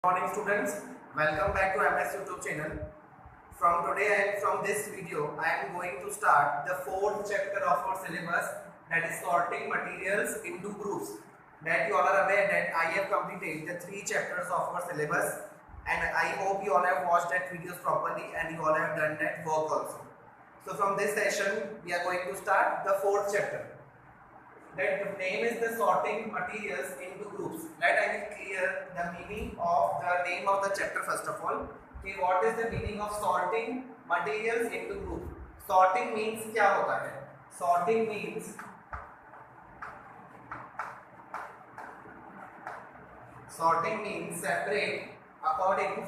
Morning students, welcome back to MS YouTube channel. From today and from this video, I am going to start the fourth chapter of our syllabus, that is sorting materials into groups. That you all are aware that I have completed the 3 chapters of our syllabus, and I hope you all have watched that videos properly and you all have done that work also. So from this session, we are going to start the fourth chapter. That the name is the sorting materials into groups. Let I will clear the meaning of the name of the chapter first of all. Okay, what is the meaning of sorting materials into groups? Sorting means क्या होता है? Sorting means separate according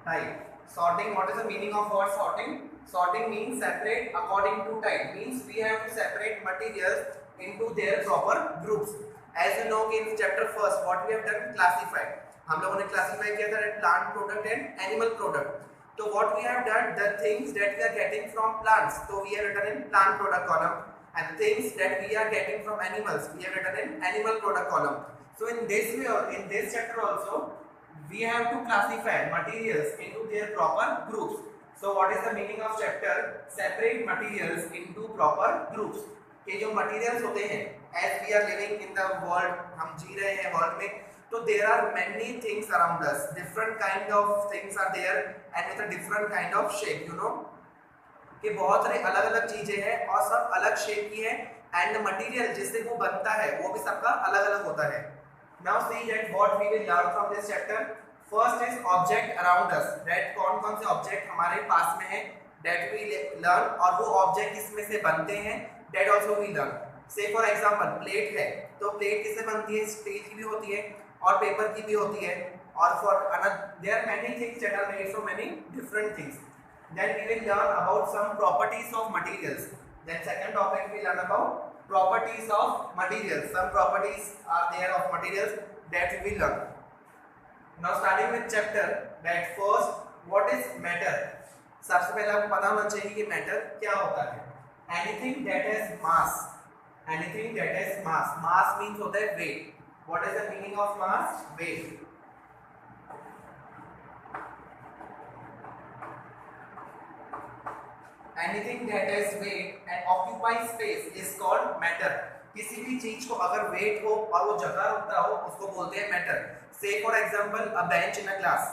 type. Sorting, what is the meaning of word sorting? Sorting means separate according to type. Means we have to separate materials into their proper groups. As you know in chapter first, what we have done, classified. हम लोगों ने classify किया था plant product and animal product. So what we have done, the things that we are getting from plants, so we have written in plant product column, and things that we are getting from animals, we have written in animal product column. So in this way, in this chapter also, we have to classify materials into their proper groups. So what is the meaning of chapter? Separate materials into proper groups. ये जो materials होते हैं, as we are living in the world, हम जी रहे हैं world में, तो there are many things around us. Different kind of things are there and with a different kind of shape. You know, कि बहुत सारे अलग-अलग चीजें हैं और सब अलग shape की है, and the material जिससे वो बनता है, वो भी सबका अलग-अलग होता है. Now see that what we will learn from this chapter. First is object around us. That कौन-कौन से object हमारे पास में है, that we learn, और वो object किसमें से बनते हैं, that also we learn. Say for example, plate है, तो plate किससे बनती है? स्टील की भी होती है और पेपर की भी होती है, और for another there are many things that are made from many different things. Then we will learn about some properties of materials. Then second topic we learn about properties of materials. Some properties are there of materials that we will learn. Now starting with chapter, that first, what is matter? सबसे पहले आपको पता होना चाहिए कि matter क्या होता है. Anything that has mass. Anything that has mass. Mass means होता है weight. What is the meaning of mass? Weight. Anything that has weight and occupies space is called matter. किसी भी चीज को अगर weight हो और वो जगह रखता हो, उसको बोलते हैं matter. Say for example, a bench in a class.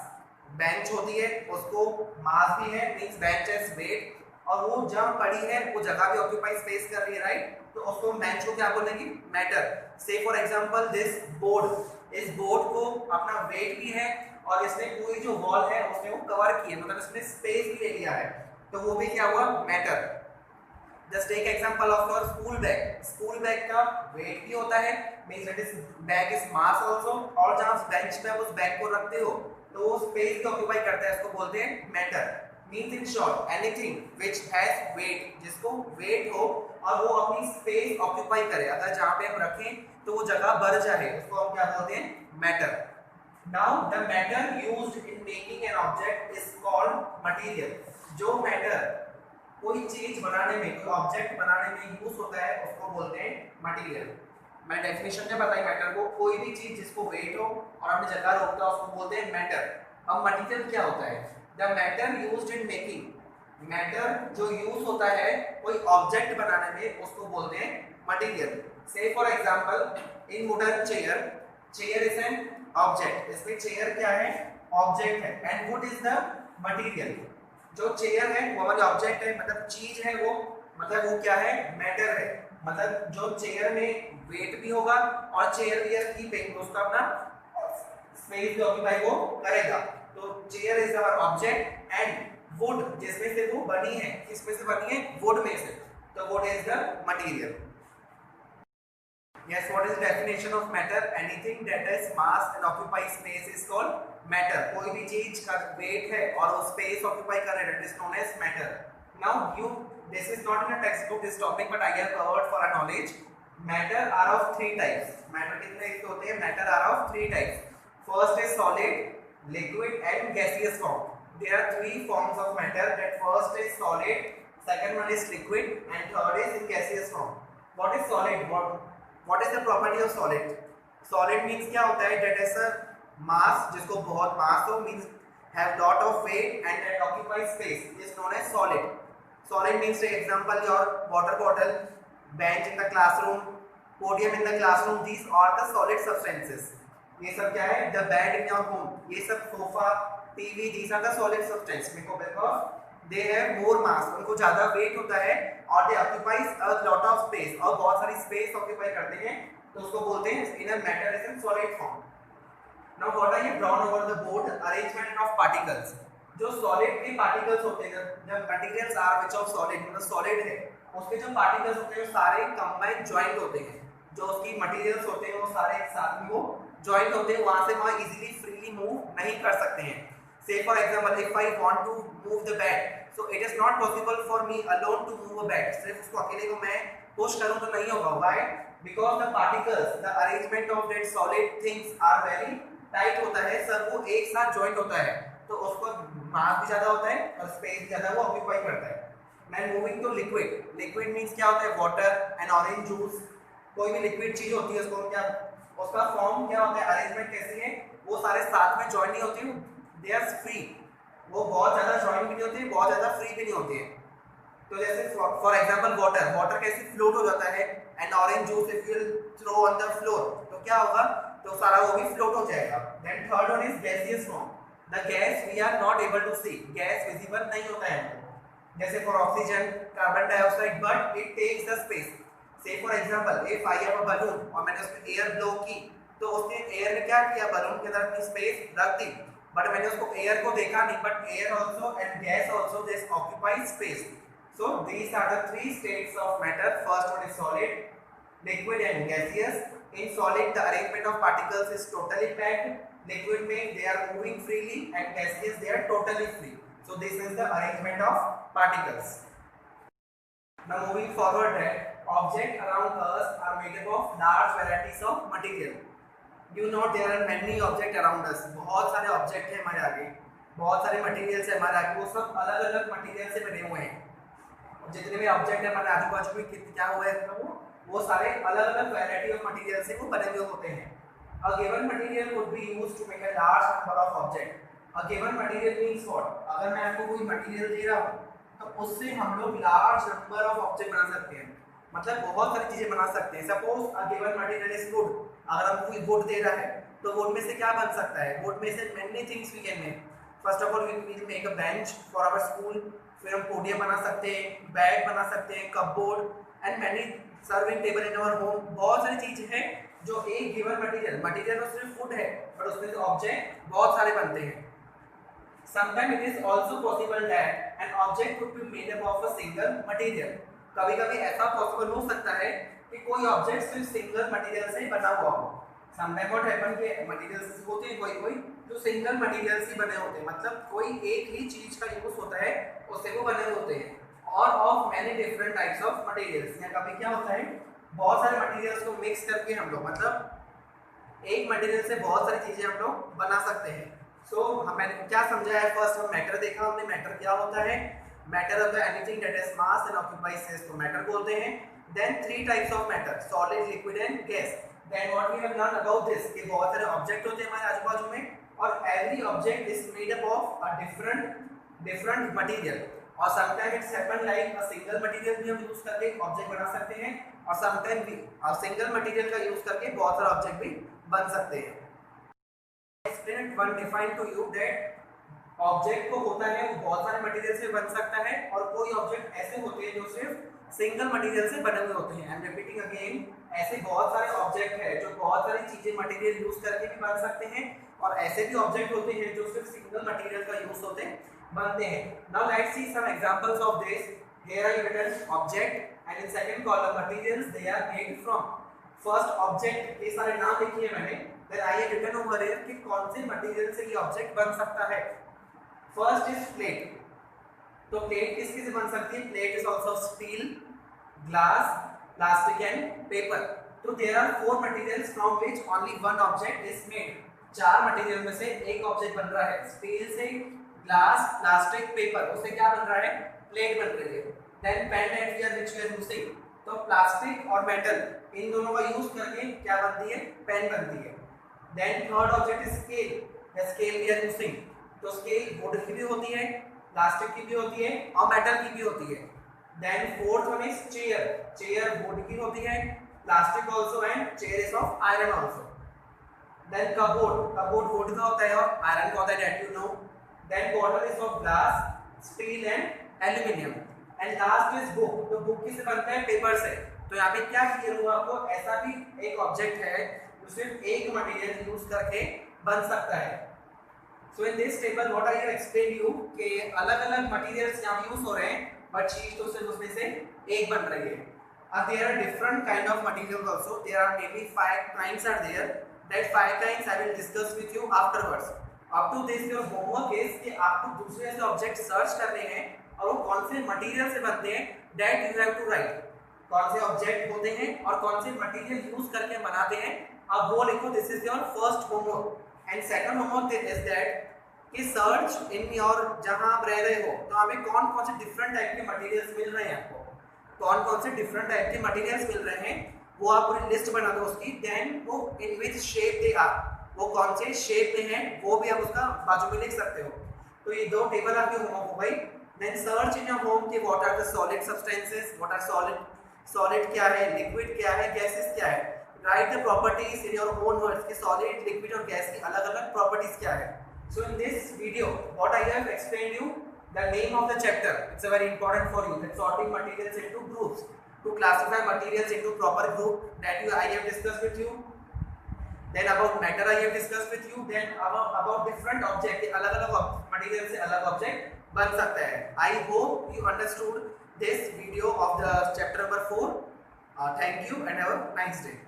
Bench होती है, उसको mass भी है, means bench has weight, और वो जहाँ पड़ी है, वो जगह भी occupy space कर रही है, right? तो उसको bench को क्या बोलेंगे? Matter. Say for example, this board. इस board को अपना weight भी है और इसने पूरी जो wall है, उसने वो cover की है, मतलब इसने space भी ले लिया है, तो वो भी क्या हुआ? Matter. Just take example of your school bag. School bag का weight भी होता है, means that is bag is mass also, और जहाँ bench पे आप उस bag को रखते हो, तो वो space भी occupy करता है, इसको बोलते हैं matter. Means in short, anything which has weight, जिसको weight हो और वो अपनी space occupy करे, अगर जहाँ पे हम रखें तो वो जगह भर जाए, उसको हम क्या बोलते हैं? Matter. Now the matter used in making an object is called material. जो matter कोई चीज बनाने में, कोई ऑब्जेक्ट बनाने में यूज होता है, उसको बोलते हैं मटेरियल. मैं डेफिनेशन में बताई मैटर को, कोई भी चीज जिसको वेट हो और अपनी जगह रोकता है, उसको बोलते हैं मैटर. अब मटेरियल क्या होता है? The matter used in making. Matter जो यूज होता है कोई ऑब्जेक्ट बनाने में, उसको बोलते हैं मटेरियल. से for example, in wooden chair, chair is an object. इसमें चेयर क्या है? ऑब्जेक्ट है, and would is the material. जो चेयर है वो हमारी ऑब्जेक्ट है, मतलब चीज है वो, मतलब वो क्या है? मैटर है. मतलब जो चेयर में वेट भी होगा और चेयर भी है कीपिंग, उसका अपना स्पेस भी ऑक्यूपाई वो करेगा. तो chair is our object, and wood जिसमें से वो बनी है, किसमें से बनी है? वुड में से, तो would is the material. Yes, what is definition of matter? Anything that has mass and occupies space is called matter. कोई भी चीज का weight है और वो space occupy कर रहा है, that is known as matter. Now this is not in a textbook this topic, but I have covered for a knowledge. Matter are of 3 types. Matter कितने होते हैं? Matter are of 3 types. First is solid, liquid and gaseous form. There are 3 forms of matter. That first is solid, second one is liquid, and third is in gaseous form. What is solid? What is the property of solid? Solid means क्या होता है? That has a mass, जिसको बहुत mass हो, means have lot of weight and that occupies space, is known as solid. Solid means, for example, your water bottle, bench in the classroom, podium in the classroom. These are the solid substances. ये सब क्या है? The bed in your home, ये सब sofa, TV, these are the solid substances because they have more mass, उनको ज़्यादा weight होता है और they occupies a lot of space, और बहुत सारी space occupy करते हैं, तो उसको बोलते हैं in a matter is in solid form. Now what I have drawn over the board, arrangement of particles. जो solid के particles होते हैं, जब materials are which of solid, मतलब solid है, उसके जो particles होते हैं वो सारे combined joint होते हैं, जो उसकी materials होते हैं वो सारे एक साथ में वो joint होते हैं, वहाँ से वहाँ easily freely move नहीं कर सकते हैं. Say for example, if I want to move the bed, so it is not possible for me alone to move a bed. सिर्फ उसको अकेले को मैं push करूँ तो नहीं होगा. Why? Because the particles, the arrangement of that solid things are very tight होता है, सब वो एक साथ joint होता है, तो उसको mass भी ज़्यादा होता है और space भी ज़्यादा वो occupy करता है. Now moving to liquid. Liquid means क्या होता है? Water and orange juice. कोई भी liquid चीज होती है उसको क्या, उसका form क्या होता है? Arrangement कैसी है? वो सारे साथ में joint नहीं होती, they are free. वो बहुत ज़्यादा joint भी नहीं होती, बहुत ज़्यादा free भी नहीं होती है. तो जैसे for example water कैसे float हो जाता है, and orange juice if you throw on the floor, तो क्या होगा? तो सारा वो भी float हो जाएगा. Then third one is gaseous form. The gas we are not able to see. Gas visible नहीं होता है हमको. जैसे for oxygen, carbon dioxide, but it takes the space. Say for example, if I have a balloon और मैंने उसमें air blow की, तो उसने air में क्या किया? balloon के अंदर अपनी space रख दी. बट मैंने उसको एयर को देखा नहीं, but air also and gas also this occupies space. So these are the three states of matter. First one is solid, liquid and gaseous. In solid the arrangement of particles is totally packed. Liquid में they are moving freely and gaseous they are totally free. So this is the arrangement of particles. Now moving forward that object around us are made up of large varieties of material. You know there are many objects around us. बहुत सारे object हैं हमारे आगे, बहुत सारे materials हैं हमारे आगे, वो सब अलग अलग मटेरियल से बने हुए हैं. जितने भी ऑब्जेक्ट है हमारे आजू बाजू में क्या हुआ है, वो सारे अलग अलग वैरायटी ऑफ मटेरियल से वो बने हुए होते हैं. A given material could be used to make a large number of objects. A given material means what? अगर मैं आपको कोई मटेरियल दे रहा हूँ तो उससे हम लोग लार्ज नंबर ऑफ ऑब्जेक्ट बना सकते हैं, मतलब बहुत सारी चीजें बना सकते हैं. Suppose a given material is would. अगर हम कोई वुड दे रहा है तो वुड में से क्या बन सकता है? वुड में से many things we can make. First of all we will make a bench for our school. फिर हम पोडियम बना सकते हैं, बेड बना सकते हैं, cupboard and many serving table in our home. बहुत सारी चीजें हैं जो एक गिवन मटेरियल तो सिर्फ वुड है, बट उसमें से ऑब्जेक्ट बहुत सारे बनते हैं. Sometimes it is also possible that an object could be made up of a single material. कभी कभी ऐसा पॉसिबल हो सकता है कि कोई ऑब्जेक्ट सिर्फ सिंगल मटेरियल से बना हुआ हो. समटाइम व्हाट हैपन कि मटेरियल्स होते हैं कोई जो सिंगल मटेरियल से बने होते हैं, मतलब कोई एक ही चीज का यूज होता है उससे वो बने होते हैं, और of many different types of materials. या कभी क्या होता है, बहुत सारे मटेरियल्स को मिक्स करके हम लोग, मतलब एक मटेरियल से बहुत सारी चीजें हम लोग बना सकते हैं. सो हमने क्या समझा है? फर्स्ट हम मैटर देखा हमने. मैटर क्या होता है? मैटर होता है anything that has mass and occupies space, को मैटर बोलते हैं. Then three types of matter, solid, liquid and gas. Then what we have learn about this कि बहुत सारे ऑब्जेक्ट होते हैं हमारे आजू बाजू में, और every object is made up of a different material. और sometime it's happen like a single material भी हम यूज करके ऑब्जेक्ट बना सकते हैं, और समटाइम भी सिंगल मटेरियल का यूज करके बहुत सारे ऑब्जेक्ट भी बन सकते हैं. Explain one define to you that object को होता है वो बहुत सारे मटेरियल से बन सकता है, और कोई ऑब्जेक्ट ऐसे होते हैं जो सिर्फ सिंगल मटेरियल से बने हुए होते हैं. आई एम रिपीटिंग अगेन, ऐसे बहुत सारे ऑब्जेक्ट है जो बहुत सारी चीजें मटेरियल यूज करके भी बन सकते हैं, और ऐसे भी ऑब्जेक्ट होते हैं जो सिर्फ सिंगल मटेरियल का यूज होते बनते हैं. Now let's see some examples of this. Here I written object and in second column materials they are made from. First object, ये सारे नाम लिखे हैं मैंने. Then I have written over here कि कौन से मटेरियल से ये ऑब्जेक्ट बन सकता है. First is plate. तो प्लेट किसके से बन सकती है? Plate is also steel, glass, plastic and paper. तो there are four materials from which only one object is made. चार मटेरियल में से एक ऑब्जेक्ट बन रहा है. स्टील से, ग्लास, प्लास्टिक, पेपर, उससे क्या बन रहा है? प्लेट बन रही है. Then pen and we are which we are using, तो प्लास्टिक और मेटल इन दोनों का यूज करके क्या बनती है, पेन बनती है। Then third object is scale, the scale we are using, तो स्केल वुड की भी होती है, प्लास्टिक की भी होती है और मेटल की भी होती है। Then fourth one is chair, chair wood की होती है, plastic also and chair is of iron also. Then cupboard, cupboard wood का होता है और आयरन का होता है, that you know. Then bottle is of glass, steel and aluminium. And last is book, तो बुक किससे बनता है, पेपर से। तो यहाँ पे क्या क्लियर हुआ आपको, ऐसा भी एक ऑब्जेक्ट है जो सिर्फ एक मटेरियल यूज करके बन सकता है। So in this table what I have explain you कि अलग-अलग मटेरियल्स यहाँ यूज हो रहे हैं बट चीज तो सिर्फ उसमें से एक बन रही है। अब there are different kind of materials also, there are maybe 5 kinds are there, that 5 kinds I will discuss with you afterwards. up to this your homework is कि आपको दूसरे ऐसे ऑब्जेक्ट सर्च करने हैं और वो कौन से मटेरियल से बनते हैं, that you have to write. कौन से ऑब्जेक्ट होते हैं और कौन से मटेरियल यूज करके बनाते हैं, अब वो लिखो। This is your first homework. And second homework is that कि सर्च इन योर, जहां आप रह रहे हो तो हमें कौन कौन से डिफरेंट टाइप के मटेरियल्स मिल रहे हैं, आपको कौन कौन से डिफरेंट टाइप के मटेरियल्स मिल रहे हैं, वो आप पूरी लिस्ट बना दो उसकी। देन वो इन विच शेप दे आर, वो कौन से शेप में है वो भी आप उसका बाजू में लिख सकते हो। तो ये दो टेबल आपके होमवर्क हो गई। Then search in your home कि what are the solid substances, what are solid क्या है, लिक्विड क्या है, गैसेस क्या है। Write the properties in your own words कि सॉलिड, लिक्विड और गैस की अलग-अलग प्रॉपर्टीज क्या है। So in this video, what I have explained you, the name of the chapter, it's a very important for you, that sorting materials into groups, to classify materials into proper group, that I have discussed with you. Then about matter I have discussed with you. Then about different object, अलग-अलग material से अलग object बन सकता है। I hope you understood this video of the chapter number 4. Thank you and have a nice day.